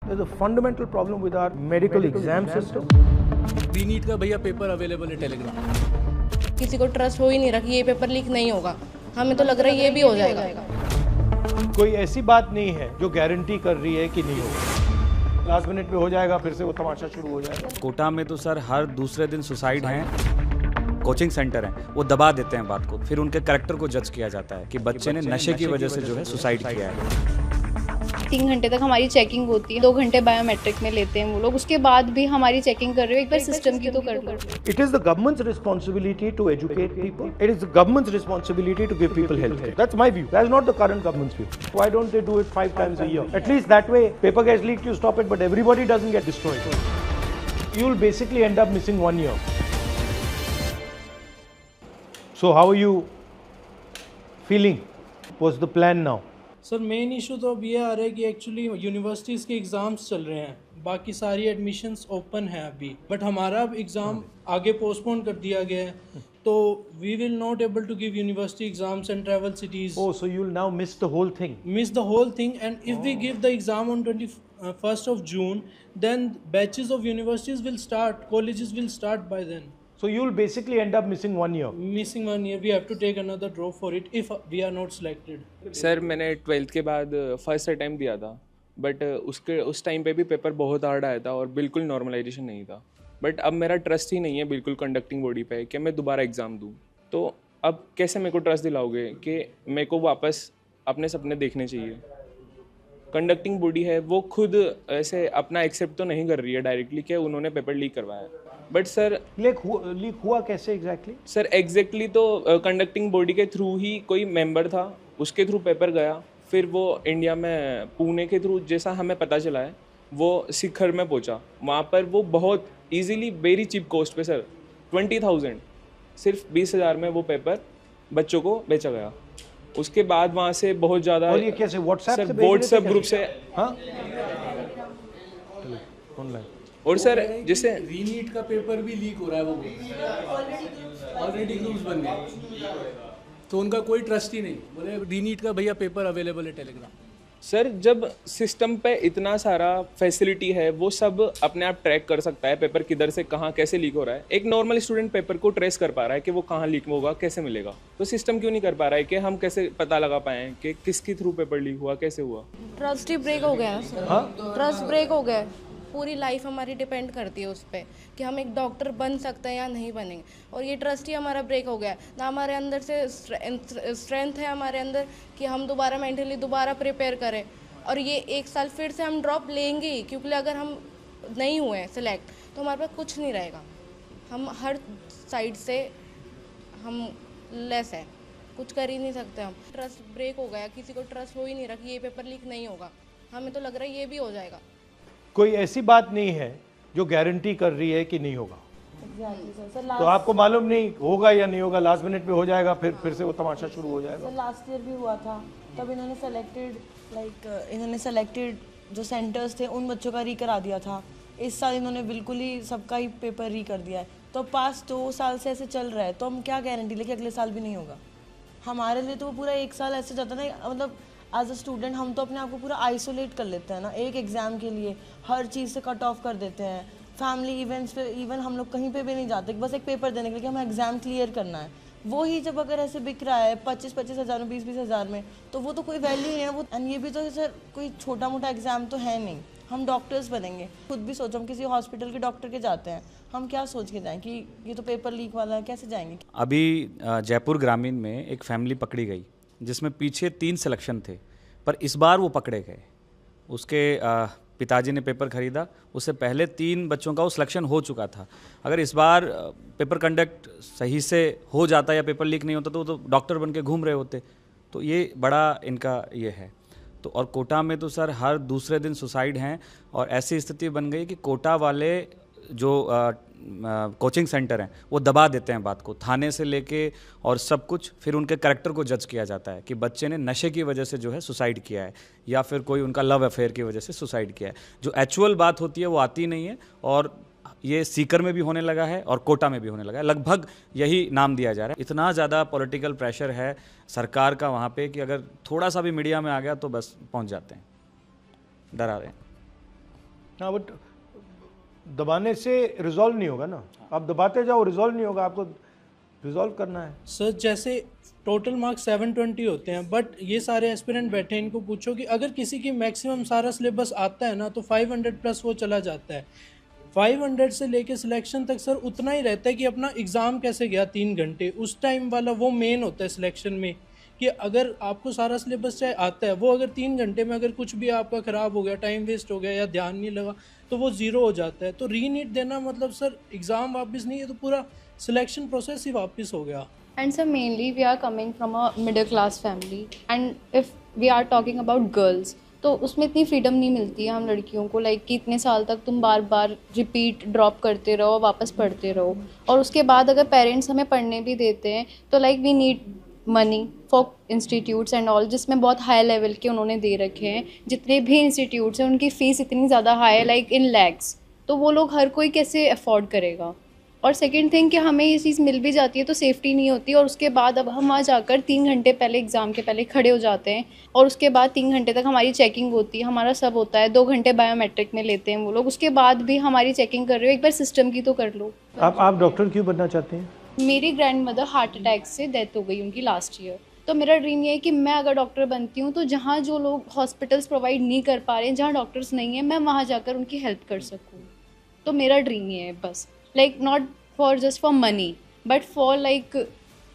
There's a fundamental problem with our medical exam system. NEET का भैया paper available है Telegram. किसी को ट्रस्ट हो ही नहीं रहा कि ये पेपर लीक नहीं होगा। हमें तो लग रहा है ये भी हो जाएगा। कोई ऐसी बात नहीं है जो गारंटी कर रही है कि नहीं होगा। लास्ट मिनट पे हो जाएगा, फिर से वो तमाशा शुरू हो जाएगा। कोटा में तो सर हर दूसरे दिन सुसाइड हैं। कोचिंग सेंटर हैं, वो दबा देते हैं बात को, फिर उनके कैरेक्टर को जज किया जाता है कि बच्चे ने नशे की वजह से जो है सुसाइड किया है। 3 घंटे तक हमारी चेकिंग होती है, 2 घंटे बायोमेट्रिक में लेते हैं वो लोग, उसके बाद भी हमारी चेकिंग कर रहे हो। एक बार सिस्टम की तो कर लो। It is the government's responsibility to educate people. It is the government's responsibility to give people health care. That's my view. That's not the current government's view. Why don't they do it 5 times a year? At least that way, paper gets leaked, you stop it, but everybody doesn't get destroyed. You'll basically end up missing 1 year. So how are you feeling? What's the plan now? Sir main issue तो अब ये आ रहा है कि actually universities के exams चल रहे हैं, बाकी सारी एडमिशन्स ओपन है अभी, बट हमारा अब एग्ज़ाम आगे पोस्टपोन कर दिया गया है, तो we will not able to give university exams and travel cities. Oh, so you'll now miss the whole thing. Miss the whole thing, and if we give the exam on 21st of June, then batches of universities will start, colleges will start by then. So you'll basically end up missing 1 year. Missing 1 year, we have to take another draw for it if we are not selected. Sir मैंने 12th के बाद first attempt दिया था, but उस time पे भी paper बहुत hard आया था और बिल्कुल नॉर्मलाइजेशन नहीं था। बट अब मेरा ट्रस्ट ही नहीं है बिल्कुल कंडक्टिंग बॉडी पे कि मैं दोबारा एग्ज़ाम दूँ। तो अब कैसे मेरे को ट्रस्ट दिलाओगे कि मेरे को वापस अपने सपने देखने चाहिए? कंडक्टिंग बॉडी है वो खुद ऐसे अपना एक्सेप्ट तो नहीं कर रही है डायरेक्टली कि उन्होंने पेपर लीक करवाया। बट सर लीक हुआ कैसे एग्जैक्टली? सर एग्जैक्टली तो कंडक्टिंग बॉडी के थ्रू ही कोई मेंबर था, उसके थ्रू पेपर गया, फिर वो इंडिया में पुणे के थ्रू जैसा हमें पता चला है वो शिखर में पहुंचा। वहाँ पर वो बहुत इजीली वेरी चीप कॉस्ट पे सर 20,000 सिर्फ 20,000 में वो पेपर बच्चों को बेचा गया। उसके बाद वहाँ से बहुत ज़्यादा और ये कैसे व्हाट्सएप ग्रुप से हाँ ऑनलाइन। और सर जैसे रीनीट का पेपर भी लीक हो रहा है, वो ऑलरेडी न्यूज़ बन गया, तो उनका कोई ट्रस्ट ही नहीं। बोले रीनीट का भैया पेपर अवेलेबल है टेलीग्राम। सर जब सिस्टम पे इतना सारा फैसिलिटी है, वो सब अपने आप ट्रैक कर सकता है पेपर किधर से कहाँ कैसे लीक हो रहा है। एक नॉर्मल स्टूडेंट पेपर को ट्रेस कर पा रहा है कि वो कहाँ लीक होगा, कैसे मिलेगा, तो सिस्टम क्यों नहीं कर पा रहा है कि हम कैसे पता लगा पाएँ कि किसके थ्रू पेपर लीक हुआ, कैसे हुआ? ट्रस्ट ही ब्रेक हो गया सर। ट्रस्ट ब्रेक हो गया। पूरी लाइफ हमारी डिपेंड करती है उस पर कि हम एक डॉक्टर बन सकते हैं या नहीं बनेंगे, और ये ट्रस्ट ही हमारा ब्रेक हो गया। ना हमारे अंदर से स्ट्रेंथ है हमारे अंदर कि हम दोबारा मेंटली दोबारा प्रिपेयर करें, और ये 1 साल फिर से हम ड्रॉप लेंगे ही, क्योंकि अगर हम नहीं हुए सेलेक्ट तो हमारे पास कुछ नहीं रहेगा। हम हर साइड से हम लेस है, कुछ कर ही नहीं सकते। हम ट्रस्ट ब्रेक हो गया, किसी को ट्रस्ट हो ही नहीं रहा कि ये पेपर लीक नहीं होगा। हमें तो लग रहा है ये भी हो जाएगा। कोई ऐसी बात नहीं है जो गारंटी कर रही है कि नहीं होगा। तो आपको मालूम नहीं होगा या नहीं होगा, लास्ट मिनट पे हो जाएगा, फिर से वो तमाशा शुरू हो जाएगा। लास्ट ईयर भी हुआ था, तब इन्होंने सेलेक्टेड जो सेंटर्स थे उन बच्चों का री करा दिया था। इस साल इन्होंने बिल्कुल ही सबका ही पेपर री कर दिया है। तो पास 2 साल से ऐसे चल रहा है, तो हम क्या गारंटी ले कि अगले साल भी नहीं होगा? हमारे लिए तो वो पूरा 1 साल ऐसे जाता ना, मतलब एज अ स्टूडेंट हम तो अपने आप को पूरा आइसोलेट कर लेते हैं ना, एक एग्ज़ाम के लिए हर चीज़ से कट ऑफ कर देते हैं। फैमिली इवेंट्स पे इवन हम लोग कहीं पे भी नहीं जाते, बस एक पेपर देने के लिए कि हमें एग्ज़ाम क्लियर करना है। वो ही जब अगर ऐसे बिक रहा है 25-25 हज़ार में, 20-20 हज़ार में, तो वो तो कोई वैल्यू नहीं है वो। एंड ये भी तो सर कोई छोटा मोटा एग्ज़ाम तो है नहीं। हम डॉक्टर्स बनेंगे, खुद भी सोचो, हम किसी हॉस्पिटल के डॉक्टर के जाते हैं, हम क्या सोच के जाएँ कि ये तो पेपर लीक वाला है, कैसे जाएंगे? अभी जयपुर ग्रामीण में एक फैमिली पकड़ी गई जिसमें पीछे 3 सिलेक्शन थे, पर इस बार वो पकड़े गए। उसके पिताजी ने पेपर खरीदा, उससे पहले 3 बच्चों का वो सिलेक्शन हो चुका था। अगर इस बार पेपर कंडक्ट सही से हो जाता या पेपर लीक नहीं होता तो वो तो डॉक्टर बन के घूम रहे होते। तो ये बड़ा इनका ये है। तो और कोटा में तो सर हर दूसरे दिन सुसाइड हैं, और ऐसी स्थिति बन गई कि कोटा वाले जो कोचिंग सेंटर हैं वो दबा देते हैं बात को, थाने से लेके और सब कुछ, फिर उनके कैरेक्टर को जज किया जाता है कि बच्चे ने नशे की वजह से जो है सुसाइड किया है, या फिर कोई उनका लव अफेयर की वजह से सुसाइड किया है। जो एक्चुअल बात होती है वो आती नहीं है, और ये सीकर में भी होने लगा है और कोटा में भी होने लगा है। लगभग यही नाम दिया जा रहा है। इतना ज़्यादा पॉलिटिकल प्रेशर है सरकार का वहाँ पे कि अगर थोड़ा सा भी मीडिया में आ गया तो बस पहुँच जाते हैं, डरा रहे हैं। हाँ, बट दबाने से रिजॉल्व नहीं होगा ना, आप दबाते जाओ रिजॉल्व नहीं होगा, आपको रिजॉल्व करना है। सर जैसे टोटल मार्क्स 720 होते हैं, बट ये सारे एस्पिरेंट बैठे हैं, इनको पूछो कि अगर किसी की मैक्सिमम सारा सिलेबस आता है ना तो 500 प्लस वो चला जाता है। 500 से लेके सिलेक्शन तक सर उतना ही रहता है कि अपना एग्ज़ाम कैसे गया 3 घंटे, उस टाइम वाला वो मेन होता है सिलेक्शन में, कि अगर आपको सारा सिलेबस चाहे आता है, वो अगर 3 घंटे में अगर कुछ भी आपका ख़राब हो गया, टाइम वेस्ट हो गया या ध्यान नहीं लगा तो वो ज़ीरो हो जाता है। तो रीनीट देना मतलब सर एग्ज़ाम वापस नहीं है, तो पूरा सिलेक्शन प्रोसेस ही वापस हो गया। And so mainly we are coming from a middle class family, and if we are talking about girls, तो उसमें इतनी फ्रीडम नहीं मिलती है हम लड़कियों को, लाइक कि इतने साल तक तुम बार बार रिपीट ड्रॉप करते रहो, वापस पढ़ते रहो, और उसके बाद अगर पेरेंट्स हमें पढ़ने भी देते हैं तो like we need money for institutes and all, जिसमें बहुत हाई लेवल के उन्होंने दे रखे हैं। जितने भी इंस्टीट्यूट्स हैं उनकी फ़ीस इतनी ज़्यादा हाई है, लाइक इन लैक्स, तो वो लोग हर कोई कैसे अफोर्ड करेगा। और सेकंड थिंग कि हमें ये चीज़ मिल भी जाती है तो सेफ्टी नहीं होती, और उसके बाद अब हम वहाँ जाकर 3 घंटे पहले एग्ज़ाम के पहले खड़े हो जाते हैं, और उसके बाद 3 घंटे तक हमारी चेकिंग होती है, हमारा सब होता है, 2 घंटे बायोमेट्रिक में लेते हैं वो लोग, उसके बाद भी हमारी चेकिंग कर रहे हो, एक बार सिस्टम की तो कर लो। आप डॉक्टर क्यों बनना चाहते हैं? मेरी ग्रैंड मदर हार्ट अटैक से डेथ हो गई उनकी लास्ट ईयर, तो मेरा ड्रीम ये है कि मैं अगर डॉक्टर बनती हूँ तो जहाँ जो लोग हॉस्पिटल्स प्रोवाइड नहीं कर पा रहे हैं, जहाँ डॉक्टर्स नहीं हैं, मैं वहाँ जाकर उनकी हेल्प कर सकूँ। तो मेरा ड्रीम ये है बस, like not for just for money but for like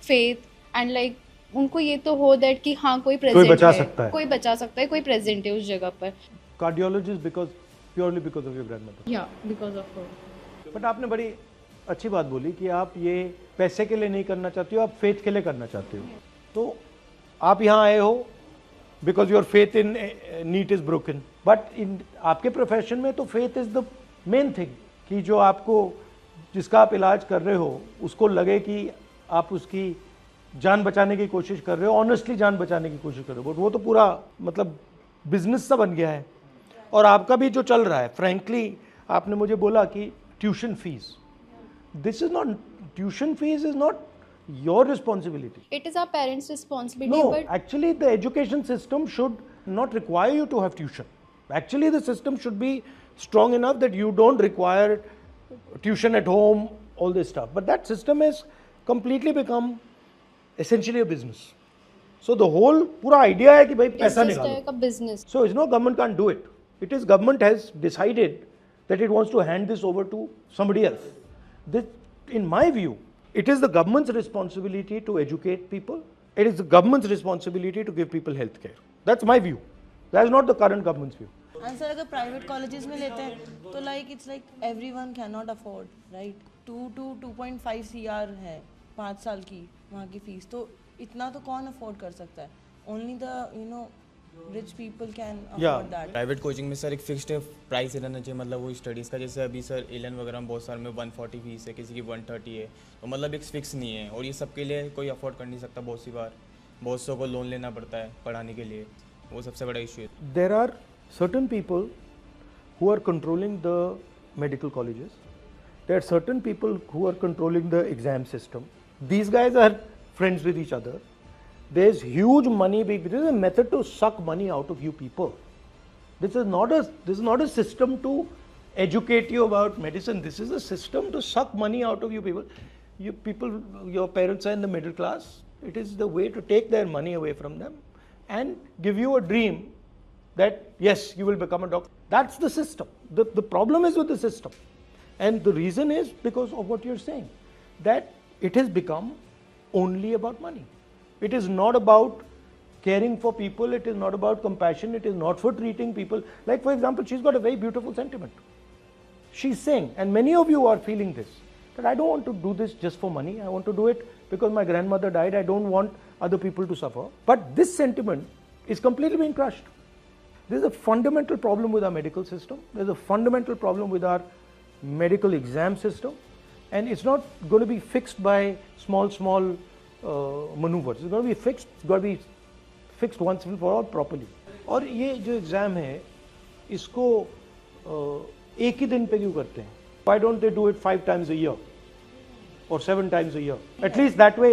faith and like उनको ये तो हो दैट कि हाँ कोई प्रेजेंट बचा है, सकता है, कोई बचा सकता है, कोई प्रेजेंट है उस जगह पर। Cardiologist because purely because of your grandmother? या बिकॉज ऑफ हर। बट आपने बड़ी अच्छी बात बोली कि आप ये पैसे के लिए नहीं करना चाहते हो, आप फेथ के लिए करना चाहते हो। तो आप यहाँ आए हो because your faith in NEET is broken, but in आपके प्रोफेशन में तो faith is the main thing, कि जो आपको जिसका आप इलाज कर रहे हो उसको लगे कि आप उसकी जान बचाने की कोशिश कर रहे हो, ऑनेस्टली जान बचाने की कोशिश कर रहे हो। बट वो तो पूरा मतलब बिजनेस सा बन गया है। और आपका भी जो चल रहा है, फ्रैंकली आपने मुझे बोला कि tuition fees, this is not, tuition fees is not your responsibility. It is our parents' responsibility. No, but actually the education system should not require you to have tuition. Actually the system should be strong enough that you don't require tuition at home, all this stuff. But that system has completely become essentially a business. So the whole pura idea है कि भाई पैसा it's just निकालो. like a business. So it's no, government can't do it. It is government has decided that it wants to hand this over to somebody else. This, in my view, it is the government's responsibility to educate people. It is the government's responsibility to give people health care. That's my view. That's not the current government's view. And sir, अगर private colleges में लेते हैं तो like it's like everyone can not afford, right? 2.5 CR है 5 साल की वहाँ की फीस, तो इतना तो कौन अफोर्ड कर सकता है? Only the rich people can afford that. Private coaching में सर एक फिक्स्ड प्राइस रहना चाहिए, मतलब वो स्टडीज़ का। जैसे अभी सर एलन वगैरह में बहुत सारे में 140 फीस है, किसी की 130 है, तो मतलब एक फिक्स नहीं है, और ये सबके लिए कोई अफोर्ड कर नहीं सकता। बहुत सी बार बहुत सौ को लोन लेना पड़ता है पढ़ाने के लिए, वो सबसे बड़ा इशू है। There are certain people who are controlling the medical colleges. There are certain people who are controlling the exam system. These guys are friends with each other. There's huge money. This is a method to suck money out of you people. This is not a system to educate you about medicine. This is a system to suck money out of you people. You people, your parents are in the middle class. It is the way to take their money away from them and give you a dream that yes, you will become a doctor. That's the system. The problem is with the system, and the reason is because of what you're saying, that it has become only about money. It is not about caring for people. It is not about compassion. It is not for treating people. Like for example, she's got a very beautiful sentiment. She's saying, and many of you are feeling this, that I don't want to do this just for money. I want to do it because my grandmother died. I don't want other people to suffer. But this sentiment is completely being crushed. There is a fundamental problem with our medical system. There is a fundamental problem with our medical exam system, and it's not going to be fixed by small maneuvers. It's going to be fixed. It's got to be fixed once and for all properly. और ये जो exam है इसको एक ही दिन पे क्यों करते हैं? Why don't they do it 5 times a year or 7 times a year? At least that way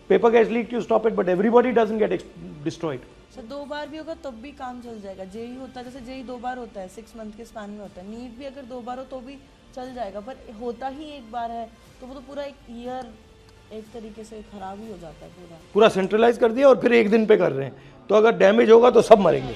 paper gets leaked, you stop it, but everybody doesn't get destroyed. Sir 2 बार भी होगा तब भी काम चल जाएगा। जेई होता है, जैसे जेई 2 बार होता है, 6 मंथ के स्पैन में होता है। नीट भी अगर 2 बार हो तो भी चल जाएगा, पर होता ही एक बार है तो वो तो पूरा एक ईयर एक तरीके से खराब ही हो जाता है पूरा। पूरा सेंट्रलाइज कर दिया और फिर एक दिन पे कर रहे हैं, तो अगर डैमेज होगा तो सब मरेंगे।